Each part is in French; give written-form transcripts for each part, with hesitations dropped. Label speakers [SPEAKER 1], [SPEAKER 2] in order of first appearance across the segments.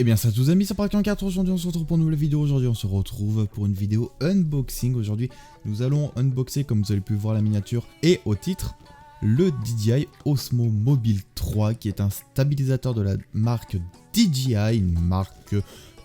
[SPEAKER 1] Eh bien salut à tous amis, c'est Park 4, aujourd'hui on se retrouve pour une nouvelle vidéo. Aujourd'hui on se retrouve pour une vidéo unboxing. Aujourd'hui nous allons unboxer, comme vous avez pu voir la miniature et au titre, le DJI Osmo Mobile 3 qui est un stabilisateur de la marque DJI, une marque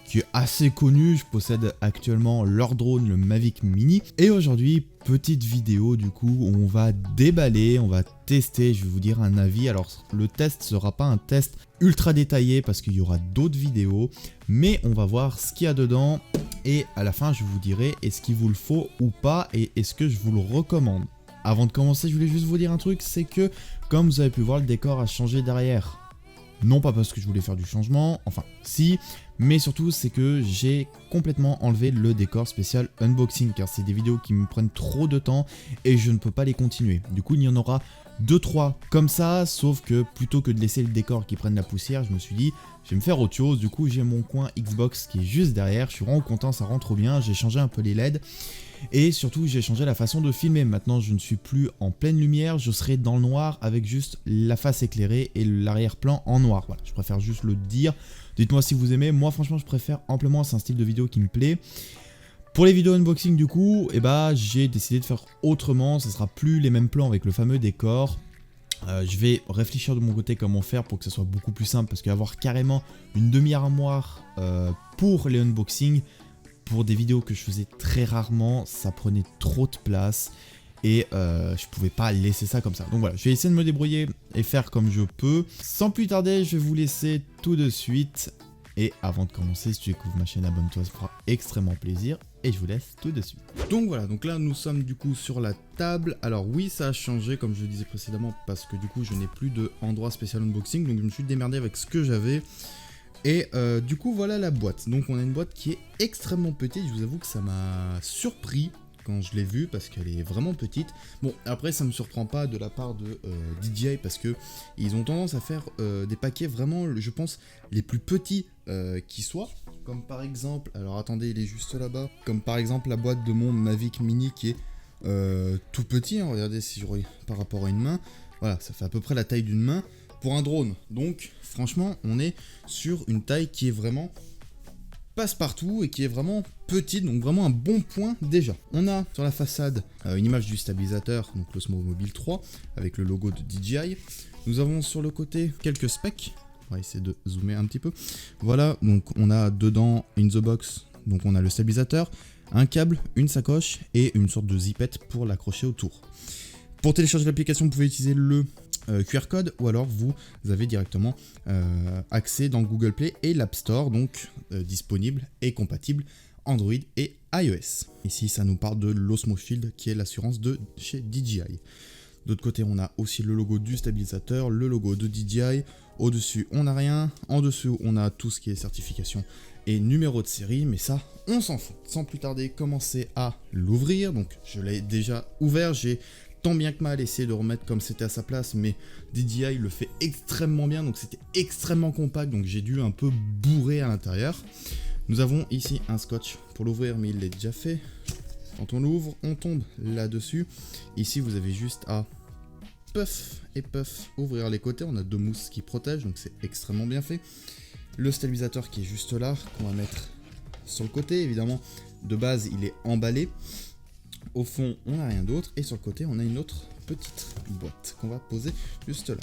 [SPEAKER 1] qui est assez connue. Je possède actuellement leur drone, le Mavic Mini. Et aujourd'hui, petite vidéo du coup où on va déballer, on va tester, je vais vous dire un avis. Alors le test sera pas un test ultra détaillé parce qu'il y aura d'autres vidéos, mais on va voir ce qu'il y a dedans et à la fin je vous dirai est-ce qu'il vous le faut ou pas et est-ce que je vous le recommande. Avant de commencer, je voulais juste vous dire un truc, c'est que comme vous avez pu voir, le décor a changé derrière. Non pas parce que je voulais faire du changement, enfin si, mais surtout c'est que j'ai complètement enlevé le décor spécial unboxing car c'est des vidéos qui me prennent trop de temps et je ne peux pas les continuer. Du coup il y en aura 2-3 comme ça, sauf que plutôt que de laisser le décor qui prenne la poussière, je me suis dit je vais me faire autre chose. Du coup j'ai mon coin Xbox qui est juste derrière, je suis vraiment content, ça rend trop bien, j'ai changé un peu les LED. Et surtout j'ai changé la façon de filmer, maintenant je ne suis plus en pleine lumière, je serai dans le noir avec juste la face éclairée et l'arrière-plan en noir. Voilà, je préfère juste le dire, dites-moi si vous aimez, moi franchement je préfère amplement, c'est un style de vidéo qui me plaît. Pour les vidéos unboxing du coup, j'ai décidé de faire autrement, ça sera plus les mêmes plans avec le fameux décor. Je vais réfléchir de mon côté comment faire pour que ça soit beaucoup plus simple, parce qu'avoir carrément une demi-armoire pour les unboxings, pour des vidéos que je faisais très rarement, ça prenait trop de place et je pouvais pas laisser ça comme ça. Donc voilà, je vais essayer de me débrouiller et faire comme je peux. Sans plus tarder, je vais vous laisser tout de suite. Et avant de commencer, si tu découvres ma chaîne, abonne-toi, ça fera extrêmement plaisir. Et je vous laisse tout de suite. Donc voilà, donc là nous sommes du coup sur la table. Alors oui, ça a changé comme je le disais précédemment parce que du coup je n'ai plus d'endroit spécial unboxing. Donc je me suis démerdé avec ce que j'avais. Et du coup voilà la boîte. Donc on a une boîte qui est extrêmement petite. Je vous avoue que ça m'a surpris quand je l'ai vue parce qu'elle est vraiment petite. Bon après ça me surprend pas de la part de DJI parce que ils ont tendance à faire des paquets vraiment, je pense, les plus petits qui soient. Comme par exemple, alors attendez, il est juste là-bas. Comme par exemple la boîte de mon Mavic Mini qui est tout petit. Hein, regardez si je regarde par rapport à une main. Voilà, ça fait à peu près la taille d'une main. Pour un drone, donc franchement on est sur une taille qui est vraiment passe-partout et qui est vraiment petite, donc vraiment un bon point déjà. On a sur la façade une image du stabilisateur, donc l'Osmo Mobile 3 avec le logo de DJI. Nous avons sur le côté quelques specs, on va essayer de zoomer un petit peu. Voilà, donc on a dedans in the box, donc on a le stabilisateur, un câble, une sacoche et une sorte de zipette pour l'accrocher autour. Pour télécharger l'application, vous pouvez utiliser le QR code ou alors vous avez directement accès dans Google Play et l'App Store, donc disponible et compatible Android et iOS. Ici ça nous parle de l'Osmo Shield qui est l'assurance de chez DJI. D'autre côté on a aussi le logo du stabilisateur, le logo de DJI. Au-dessus on n'a rien, en dessous on a tout ce qui est certification et numéro de série, mais ça on s'en fout. Sans plus tarder, commencer à l'ouvrir. Donc je l'ai déjà ouvert, j'ai tant bien que mal essayer de remettre comme c'était à sa place, mais DJI le fait extrêmement bien, donc c'était extrêmement compact, donc j'ai dû un peu bourrer à l'intérieur. Nous avons ici un scotch pour l'ouvrir, mais il l'est déjà fait. Quand on l'ouvre, on tombe là-dessus. Ici, vous avez juste à puff et puff ouvrir les côtés. On a deux mousses qui protègent, donc c'est extrêmement bien fait. Le stabilisateur qui est juste là, qu'on va mettre sur le côté. Évidemment, de base, il est emballé. Au fond, on n'a rien d'autre. Et sur le côté, on a une autre petite boîte qu'on va poser juste là.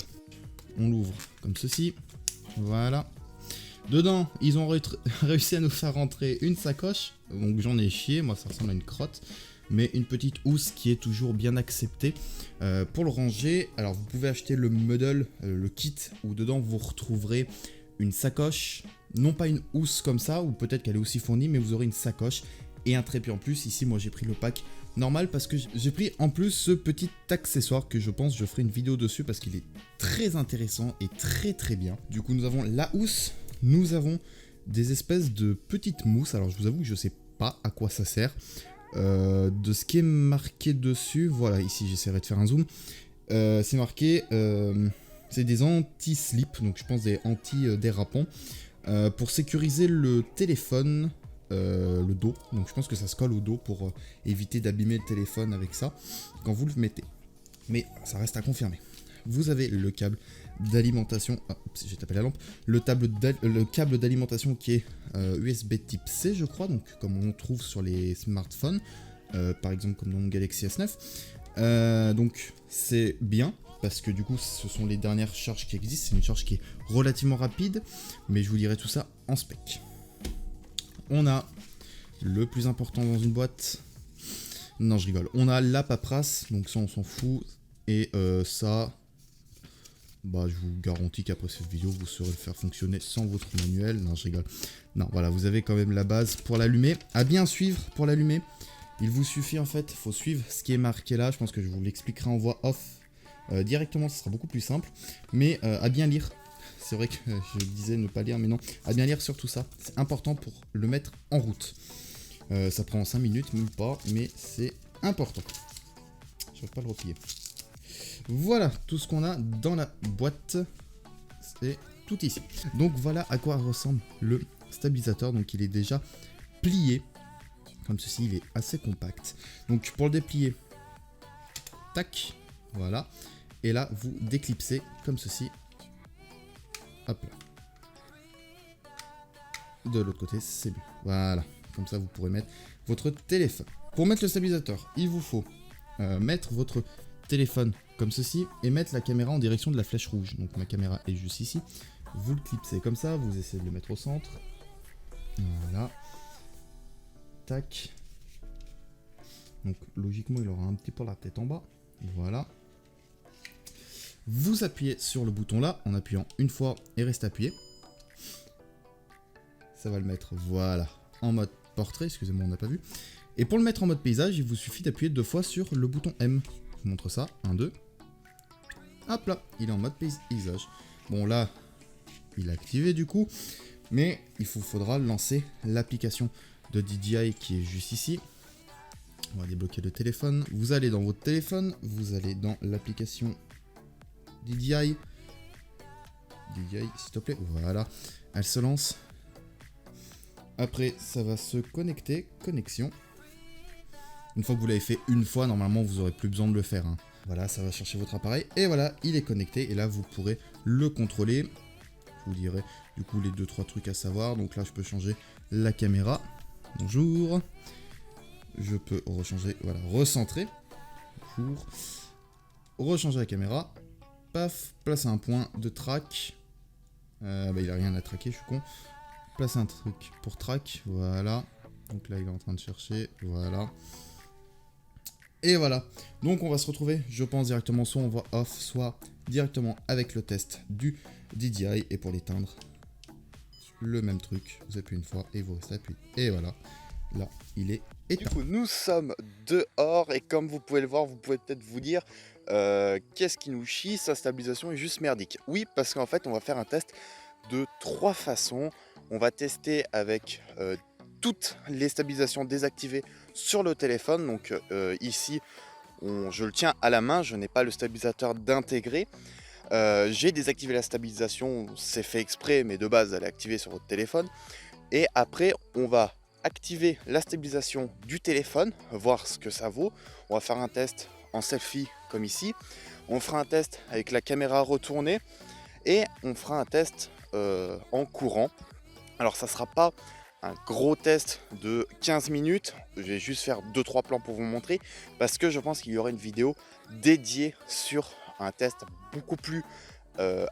[SPEAKER 1] On l'ouvre comme ceci. Voilà. Dedans, ils ont réussi à nous faire rentrer une sacoche. Donc j'en ai chié. Moi, ça ressemble à une crotte. Mais une petite housse qui est toujours bien acceptée. Pour le ranger, alors vous pouvez acheter le module, le kit, où dedans vous retrouverez une sacoche. Non pas une housse comme ça, ou peut-être qu'elle est aussi fournie, mais vous aurez une sacoche et un trépied en plus. Ici, moi, j'ai pris le pack normal parce que j'ai pris en plus ce petit accessoire que je pense je ferai une vidéo dessus parce qu'il est très intéressant et très très bien. Du coup nous avons la housse, nous avons des espèces de petites mousses. Alors je vous avoue que je sais pas à quoi ça sert. De ce qui est marqué dessus, voilà, ici j'essaierai de faire un zoom. C'est marqué, c'est des anti-slip, donc je pense des anti-dérapants pour sécuriser le téléphone. Le dos, donc je pense que ça se colle au dos pour éviter d'abîmer le téléphone avec ça quand vous le mettez, mais ça reste à confirmer. Vous avez le câble d'alimentation, j'ai tapé la lampe, le câble d'alimentation qui est USB type C je crois, donc comme on trouve sur les smartphones, par exemple comme dans mon Galaxy S9. Donc c'est bien, parce que du coup ce sont les dernières charges qui existent, c'est une charge qui est relativement rapide, mais je vous dirai tout ça en spec. On a le plus important dans une boîte, non je rigole, on a la paperasse, donc ça on s'en fout, et ça, bah je vous garantis qu'après cette vidéo vous saurez le faire fonctionner sans votre manuel, non je rigole. Non voilà, vous avez quand même la base pour l'allumer, à bien suivre pour l'allumer. Il vous suffit en fait, il faut suivre ce qui est marqué là, je pense que je vous l'expliquerai en voix off directement, ce sera beaucoup plus simple, mais à bien lire. C'est vrai que je disais ne pas lire, mais non, à bien lire surtout ça, c'est important pour le mettre en route. Ça prend 5 minutes, même pas, mais c'est important. Je ne vais pas le replier. Voilà tout ce qu'on a dans la boîte, c'est tout ici. Donc voilà à quoi ressemble le stabilisateur, donc il est déjà plié. Comme ceci, il est assez compact. Donc pour le déplier, tac, voilà. Et là, vous déclipsez comme ceci. Hop là. De l'autre côté, c'est mieux. Voilà. Comme ça, vous pourrez mettre votre téléphone. Pour mettre le stabilisateur, il vous faut mettre votre téléphone comme ceci et mettre la caméra en direction de la flèche rouge. Donc ma caméra est juste ici. Vous le clipsez comme ça, vous essayez de le mettre au centre. Voilà. Tac. Donc logiquement il aura un petit peu la tête en bas. Voilà. Vous appuyez sur le bouton là en appuyant une fois et restez appuyé. Ça va le mettre, voilà, en mode portrait, excusez-moi on n'a pas vu. Et pour le mettre en mode paysage, il vous suffit d'appuyer 2 fois sur le bouton M. Je vous montre ça, 1, 2. Hop là, il est en mode paysage. Bon là, il est activé du coup, mais il vous faudra lancer l'application de DJI qui est juste ici. On va débloquer le téléphone. Vous allez dans votre téléphone, vous allez dans l'application DJI. DJI, s'il te plaît. Voilà, elle se lance. Après, ça va se connecter. Connexion. Une fois que vous l'avez fait une fois, normalement, vous n'aurez plus besoin de le faire. Hein. Voilà, ça va chercher votre appareil. Et voilà, il est connecté. Et là, vous pourrez le contrôler. Je vous dirai du coup les 2-3 trucs à savoir. Donc là, je peux changer la caméra. Bonjour. Je peux rechanger, voilà, recentrer. Bonjour. Rechanger la caméra. Paf, placer un point de track. Bah, il a rien à traquer, je suis con. Placer un truc pour track, voilà. Donc là, il est en train de chercher, voilà. Et voilà. Donc on va se retrouver, je pense, directement soit en voix off, soit directement avec le test du DJI. Et pour l'éteindre, le même truc. Vous appuyez une fois et vous restez appuyé. Et voilà. Là, il est éteint. Du coup, nous sommes dehors et comme vous pouvez le voir, vous pouvez peut-être vous dire qu'est-ce qui nous chie, sa stabilisation est juste merdique. Oui, parce qu'en fait, on va faire un test de 3 façons. On va tester avec toutes les stabilisations désactivées sur le téléphone. Donc ici, je le tiens à la main, je n'ai pas le stabilisateur d'intégrer. J'ai désactivé la stabilisation, c'est fait exprès, mais de base, elle est activée sur votre téléphone. Et après, on va activer la stabilisation du téléphone, voir ce que ça vaut. On va faire un test en selfie comme ici. On fera un test avec la caméra retournée et on fera un test en courant. Alors ça sera pas un gros test de 15 minutes, je vais juste faire 2-3 plans pour vous montrer parce que je pense qu'il y aura une vidéo dédiée sur un test beaucoup plus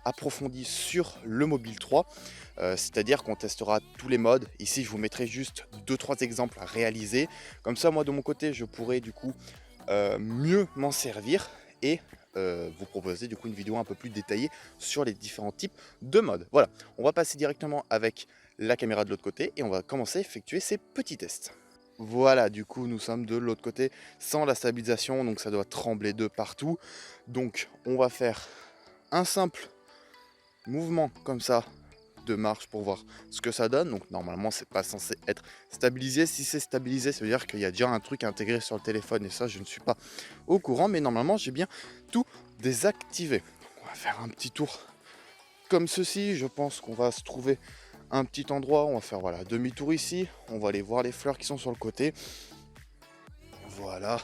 [SPEAKER 1] approfondi sur le Mobile 3, c'est-à-dire qu'on testera tous les modes. Ici je vous mettrai juste 2-3 exemples à réaliser, comme ça moi de mon côté je pourrai du coup mieux m'en servir et vous proposer du coup une vidéo un peu plus détaillée sur les différents types de modes. Voilà, on va passer directement avec la caméra de l'autre côté et on va commencer à effectuer ces petits tests. Voilà, du coup nous sommes de l'autre côté sans la stabilisation, donc ça doit trembler de partout. Donc on va faire un simple mouvement comme ça de marche pour voir ce que ça donne. Donc normalement c'est pas censé être stabilisé. Si c'est stabilisé, ça veut dire qu'il y a déjà un truc intégré sur le téléphone et ça je ne suis pas au courant, mais normalement j'ai bien tout désactivé. Donc, on va faire un petit tour comme ceci. Je pense qu'on va se trouver un petit endroit, on va faire voilà demi-tour ici, on va aller voir les fleurs qui sont sur le côté. Voilà,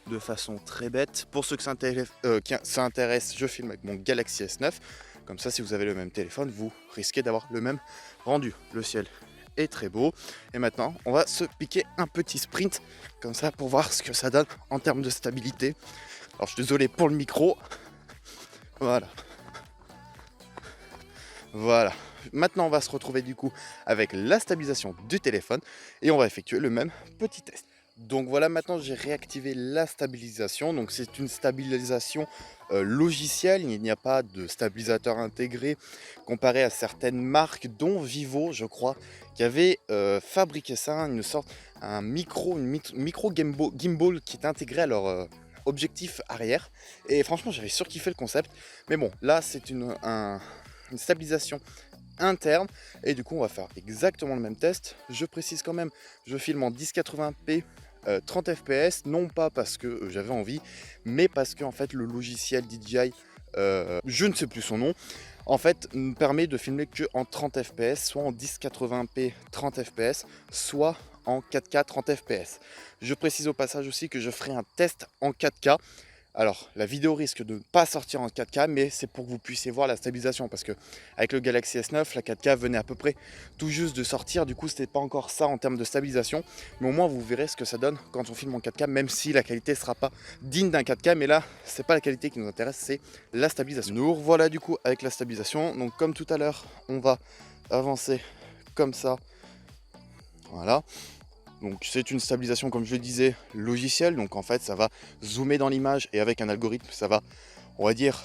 [SPEAKER 2] de façon très bête. Pour ceux que ça intéresse, je filme avec mon Galaxy S9. Comme ça, si vous avez le même téléphone, vous risquez d'avoir le même rendu. Le ciel est très beau. Et maintenant, on va se piquer un petit sprint, comme ça, pour voir ce que ça donne en termes de stabilité. Alors, je suis désolé pour le micro. Voilà. Voilà. Maintenant, on va se retrouver du coup avec la stabilisation du téléphone et on va effectuer le même petit test. Donc voilà, maintenant j'ai réactivé la stabilisation. Donc c'est une stabilisation logicielle, il n'y a pas de stabilisateur intégré comparé à certaines marques, dont Vivo, je crois, qui avait fabriqué ça, un micro gimbal qui est intégré à leur objectif arrière. Et franchement, j'avais surkiffé le concept. Mais bon, là c'est une stabilisation interne et du coup on va faire exactement le même test. Je précise quand même, je filme en 1080p 30 fps, non pas parce que j'avais envie, mais parce que en fait le logiciel DJI, je ne sais plus son nom, en fait me permet de filmer que en 30 fps, soit en 1080p 30 fps, soit en 4K 30 fps. Je précise au passage aussi que je ferai un test en 4K. Alors, la vidéo risque de ne pas sortir en 4K, mais c'est pour que vous puissiez voir la stabilisation, parce que avec le Galaxy S9, la 4K venait à peu près tout juste de sortir, du coup c'était pas encore ça en termes de stabilisation, mais au moins vous verrez ce que ça donne quand on filme en 4K, même si la qualité ne sera pas digne d'un 4K, mais là, c'est pas la qualité qui nous intéresse, c'est la stabilisation. Nous revoilà du coup avec la stabilisation, donc comme tout à l'heure, on va avancer comme ça, voilà. Donc c'est une stabilisation, comme je le disais, logicielle. Donc en fait, ça va zoomer dans l'image et avec un algorithme, ça va, on va dire,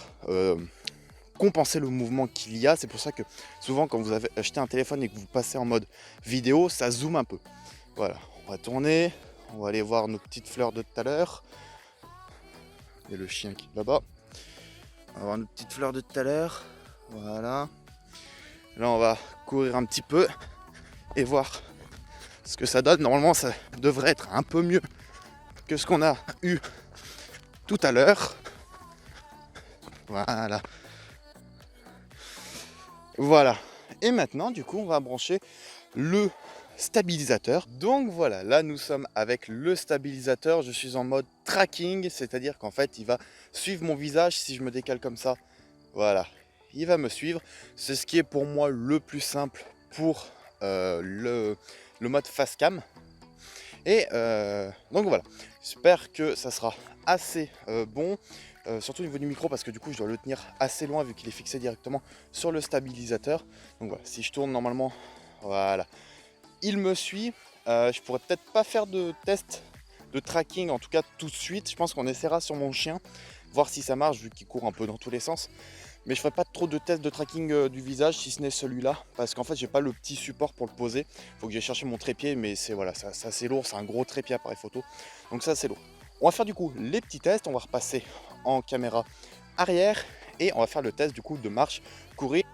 [SPEAKER 2] compenser le mouvement qu'il y a. C'est pour ça que souvent, quand vous avez acheté un téléphone et que vous passez en mode vidéo, ça zoome un peu. Voilà, on va tourner. On va aller voir nos petites fleurs de tout à l'heure. Il y a le chien qui est là-bas. On va voir nos petites fleurs de tout à l'heure. Voilà. Là, on va courir un petit peu et voir ce que ça donne. Normalement, ça devrait être un peu mieux que ce qu'on a eu tout à l'heure. Voilà. Voilà. Et maintenant, du coup, on va brancher le stabilisateur. Donc voilà, là nous sommes avec le stabilisateur. Je suis en mode tracking, c'est-à-dire qu'en fait, il va suivre mon visage si je me décale comme ça. Voilà, il va me suivre. C'est ce qui est pour moi le plus simple pour le mode face cam. Et donc voilà, j'espère que ça sera assez bon, surtout au niveau du micro parce que du coup je dois le tenir assez loin vu qu'il est fixé directement sur le stabilisateur. Donc voilà, si je tourne normalement, voilà, il me suit. Je pourrais peut-être pas faire de test de tracking en tout cas tout de suite. Je pense qu'on essaiera sur mon chien, voir si ça marche vu qu'il court un peu dans tous les sens. Mais je ferai pas trop de tests de tracking du visage si ce n'est celui-là, parce qu'en fait j'ai pas le petit support pour le poser. Il faut que j'aille chercher mon trépied, mais c'est voilà, ça c'est lourd, c'est un gros trépied appareil photo, donc ça c'est lourd. On va faire du coup les petits tests, on va repasser en caméra arrière et on va faire le test du coup de marche, courir.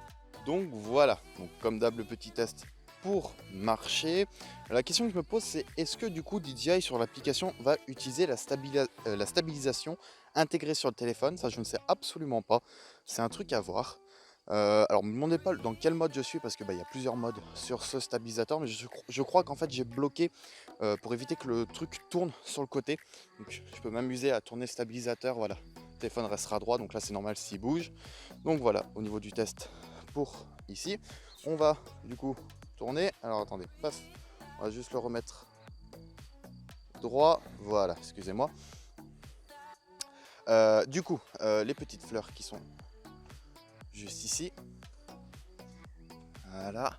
[SPEAKER 2] Donc voilà, donc comme d'hab le petit test pour marcher. La question que je me pose c'est est-ce que du coup DJI sur l'application va utiliser la stabilisation intégrée sur le téléphone? Ça je ne sais absolument pas, c'est un truc à voir. Alors me demandez pas dans quel mode je suis parce que y a plusieurs modes sur ce stabilisateur, mais je crois qu'en fait j'ai bloqué pour éviter que le truc tourne sur le côté. Donc je peux m'amuser à tourner le stabilisateur, voilà. Le téléphone restera droit, donc là c'est normal s'il bouge. Donc voilà, au niveau du test pour ici, on va du coup tourner. Alors attendez, paf, on va juste le remettre droit, voilà, excusez-moi. Du coup, les petites fleurs qui sont juste ici, voilà.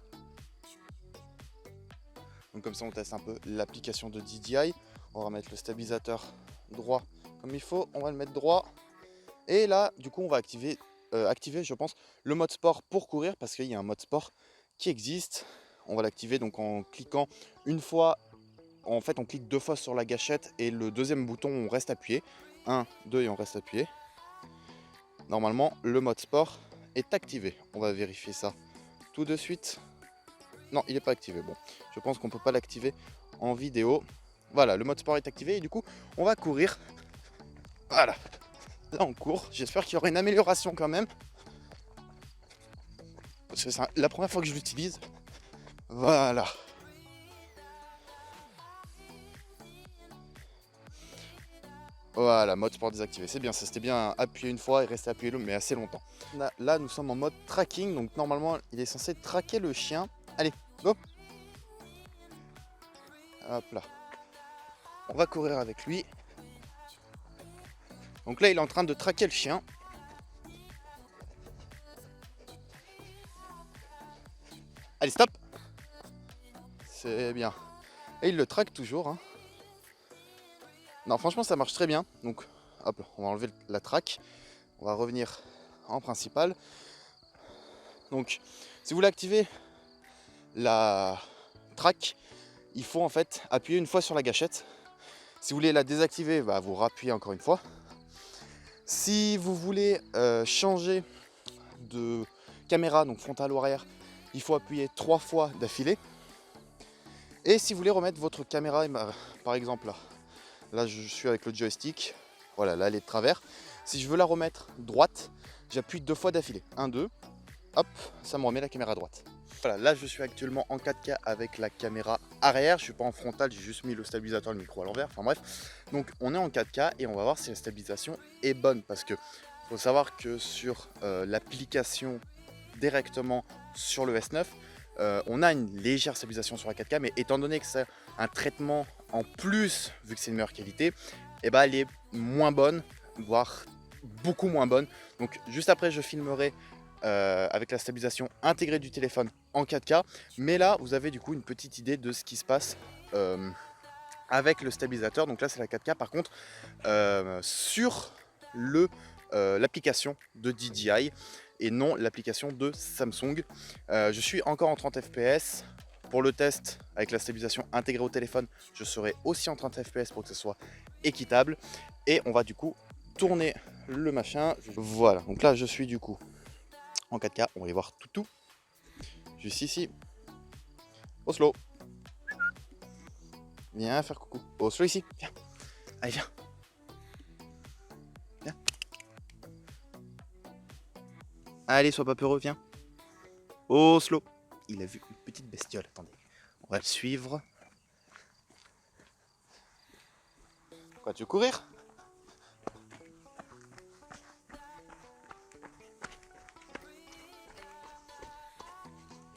[SPEAKER 2] Donc comme ça on teste un peu l'application de DJI. On va mettre le stabilisateur droit comme il faut, on va le mettre droit. Et là du coup on va activer je pense le mode sport pour courir parce qu'il y a un mode sport qui existe. On va l'activer donc en cliquant une fois, en fait on clique 2 fois sur la gâchette et le deuxième bouton on reste appuyé. 1, 2 et on reste appuyé. Normalement le mode sport est activé. On va vérifier ça tout de suite. Non, il n'est pas activé. Bon, je pense qu'on ne peut pas l'activer en vidéo. Voilà, le mode sport est activé et du coup, on va courir. Voilà, là on court. J'espère qu'il y aura une amélioration quand même. Parce que c'est la première fois que je l'utilise. Voilà. Voilà, mode sport désactivé, c'est bien, ça c'était bien appuyé une fois et rester appuyé mais assez longtemps. Là, nous sommes en mode tracking, donc normalement, il est censé traquer le chien. Allez, go. Hop là. On va courir avec lui. Donc là, il est en train de traquer le chien. Allez, stop. C'est bien. Et il le traque toujours, hein. Non, franchement, ça marche très bien. Donc, hop, on va enlever la traque. On va revenir en principal. Donc, si vous voulez activer la traque, il faut en fait appuyer une fois sur la gâchette. Si vous voulez la désactiver, bah, vous rappuyez encore une fois. Si vous voulez changer de caméra, donc frontale ou arrière, il faut appuyer 3 fois d'affilée. Et si vous voulez remettre votre caméra, par exemple là je suis avec le joystick, voilà, là elle est de travers. Si je veux la remettre droite, j'appuie 2 fois d'affilée. 1, 2, hop, ça me remet la caméra droite. Voilà, là je suis actuellement en 4K avec la caméra arrière, je suis pas en frontale, j'ai juste mis le stabilisateur, le micro à l'envers, enfin bref. Donc on est en 4K et on va voir si la stabilisation est bonne, parce que faut savoir que sur l'application directement sur le S9, on a une légère stabilisation sur la 4K, mais étant donné que c'est un traitement en plus, vu que c'est une meilleure qualité, et bah elle est moins bonne, voire beaucoup moins bonne. Donc juste après je filmerai avec la stabilisation intégrée du téléphone en 4K, mais là vous avez du coup une petite idée de ce qui se passe avec le stabilisateur. Donc là c'est la 4K, par contre sur l'application de DJI et non l'application de Samsung. Je suis encore en 30 fps. Pour le test avec la stabilisation intégrée au téléphone, je serai aussi en 30 fps pour que ce soit équitable. Et on va du coup tourner le machin. Voilà, donc là je suis du coup en 4K. On va y voir tout. Juste ici. Oslo. Viens faire coucou. Oslo ici. Viens. Allez, viens. Viens. Allez, sois pas peureux, viens. Oslo. Il a vu une petite bestiole. Attendez. On va le suivre. Quoi, tu veux courir?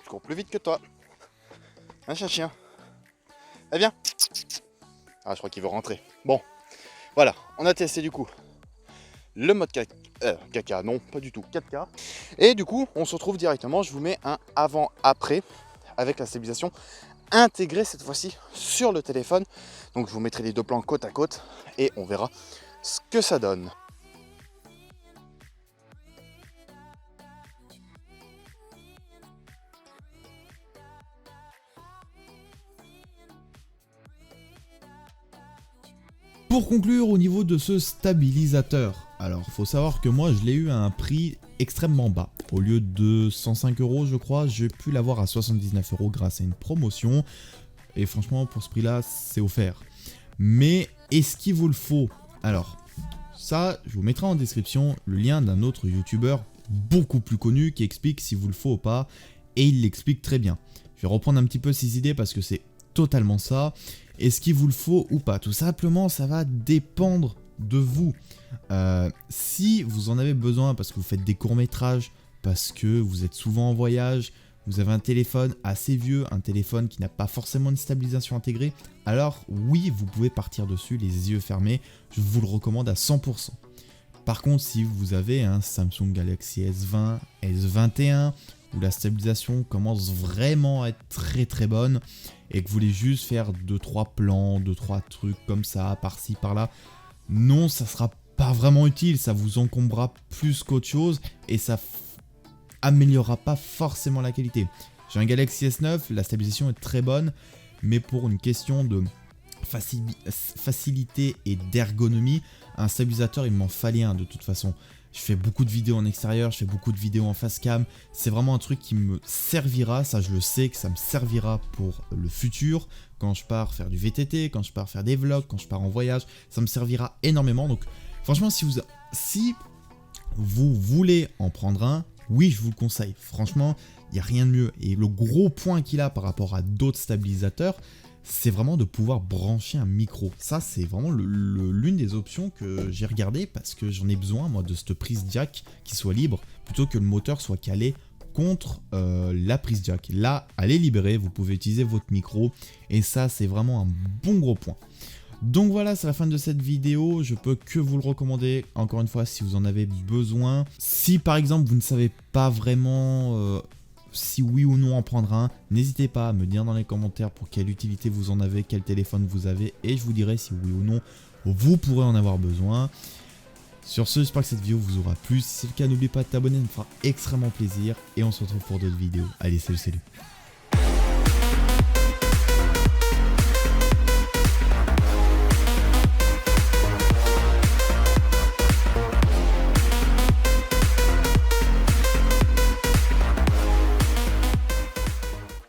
[SPEAKER 2] Je cours plus vite que toi. Un chien. Eh viens. Ah, je crois qu'il veut rentrer. Bon, voilà, on a testé du coup le mode caca, non, pas du tout, 4K. Et du coup, on se retrouve directement, je vous mets un avant-après avec la stabilisation intégrée cette fois-ci sur le téléphone. Donc je vous mettrai les deux plans côte à côte et on verra ce que ça donne.
[SPEAKER 1] Pour conclure, au niveau de ce stabilisateur, alors faut savoir que moi je l'ai eu à un prix extrêmement bas. Au lieu de 105 € je crois, j'ai pu l'avoir à 79 € grâce à une promotion. Et franchement pour ce prix là c'est offert. Mais est-ce qu'il vous le faut? Alors ça je vous mettrai en description le lien d'un autre youtubeur beaucoup plus connu qui explique s'il vous le faut ou pas. Et il l'explique très bien. Je vais reprendre un petit peu ses idées parce que c'est totalement ça. Est-ce qu'il vous le faut ou pas? Tout simplement, ça va dépendre de vous. Si vous en avez besoin parce que vous faites des courts-métrages, parce que vous êtes souvent en voyage, vous avez un téléphone assez vieux, un téléphone qui n'a pas forcément une stabilisation intégrée, alors oui, vous pouvez partir dessus les yeux fermés. Je vous le recommande à 100%. Par contre, si vous avez un Samsung Galaxy S20, S21, où la stabilisation commence vraiment à être très bonne et que vous voulez juste faire 2-3 plans, 2-3 trucs comme ça, par-ci, par-là, non, ça sera pas vraiment utile, ça vous encombrera plus qu'autre chose et ça améliorera pas forcément la qualité. J'ai un Galaxy S9, la stabilisation est très bonne, mais pour une question de facilité et d'ergonomie, un stabilisateur il m'en fallait un de toute façon. Je fais beaucoup de vidéos en extérieur, je fais beaucoup de vidéos en face cam. C'est vraiment un truc qui me servira, ça je le sais que ça me servira pour le futur. Quand je pars faire du VTT, quand je pars faire des vlogs, quand je pars en voyage, ça me servira énormément. Donc franchement, si vous voulez en prendre un, oui je vous le conseille. Franchement, il n'y a rien de mieux. Et le gros point qu'il a par rapport à d'autres stabilisateurs, c'est vraiment de pouvoir brancher un micro. Ça, c'est vraiment l'une des options que j'ai regardé parce que j'en ai besoin, moi, de cette prise jack qui soit libre plutôt que le moteur soit calé contre la prise jack. Là, elle est libérée, vous pouvez utiliser votre micro et ça, c'est vraiment un bon gros point. Donc voilà, c'est la fin de cette vidéo, je peux que vous le recommander, encore une fois, si vous en avez besoin. Si par exemple, vous ne savez pas vraiment si oui ou non en prendre un, n'hésitez pas à me dire dans les commentaires pour quelle utilité vous en avez, quel téléphone vous avez, et je vous dirai si oui ou non vous pourrez en avoir besoin. Sur ce, j'espère que cette vidéo vous aura plu. Si c'est le cas, n'oubliez pas de t'abonner, ça me fera extrêmement plaisir. Et on se retrouve pour d'autres vidéos. Allez, salut, salut.